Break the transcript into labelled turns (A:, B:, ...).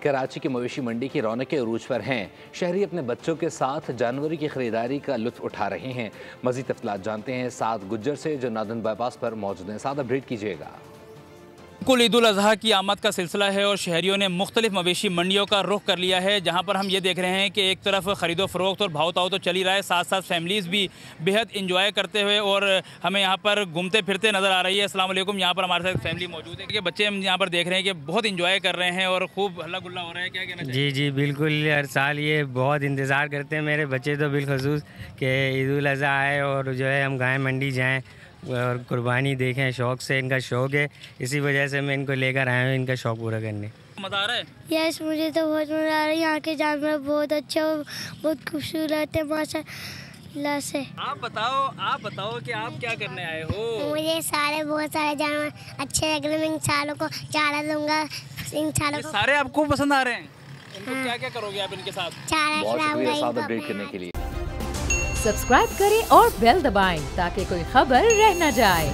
A: कराची की मवेशी मंडी की रौनकें उरूज पर हैं। शहरी अपने बच्चों के साथ जानवरों की खरीदारी का लुत्फ उठा रहे हैं। मज़ीद तफसीलात जानते हैं साद गुज्जर से जो नादन बाईपास पर मौजूद हैं। साद अपडेट कीजिएगा।
B: कुल ईद उल अज़हा की आमद का सिलसिला है और शहरियों ने मुख्तलिफ मवेशी मंडियों का रुख कर लिया है, जहाँ पर हम ये देख रहे हैं कि एक तरफ ख़रीदो फ़रोख्त और भाव ताव तो चल ही रहा है, साथ साथ फैमिलीज़ भी बेहद इंजॉय करते हुए और हमें यहाँ पर घूमते फिरते नज़र आ रही है। अस्सलाम वालेकुम। यहाँ पर हमारे साथ फैमिली मौजूद है कि बच्चे हम यहाँ पर देख रहे हैं कि बहुत इंजॉय कर रहे हैं और खूब हल्ला गुल्ला हो रहा है। क्या कहना चाहिए?
C: जी बिल्कुल, हर साल ये बहुत इंतज़ार करते हैं मेरे बच्चे तो बिलखसूस कि ईद उल अज़हा आए और जो है हम गाय मंडी जाएँ और कुर्बानी देखें। शौक़ से इनका शौक़ है, इसी वजह से मैं इनको लेकर आया हूँ इनका शौक़ पूरा करने।
B: मज़ा आ रहा है?
D: यस, मुझे तो बहुत मज़ा आ रहा है। यहाँ के जानवर बहुत अच्छे और बहुत खूबसूरत है माशाल्लाह से।
B: आप बताओ कि आप क्या करने आए हो?
D: मुझे बहुत सारे जानवर अच्छे लग रहे हैं। मैं इन सालों को चारा दूंगा। इन सालों को
B: सारे आपको पसंद आ रहे हैं? इनको क्या क्या करोगे आप इनके साथ?
D: चारा खिलाऊंगा।
A: साद अपडेट करने के लिए
E: सब्सक्राइब करें और बेल दबाएं ताकि कोई खबर रह न जाए।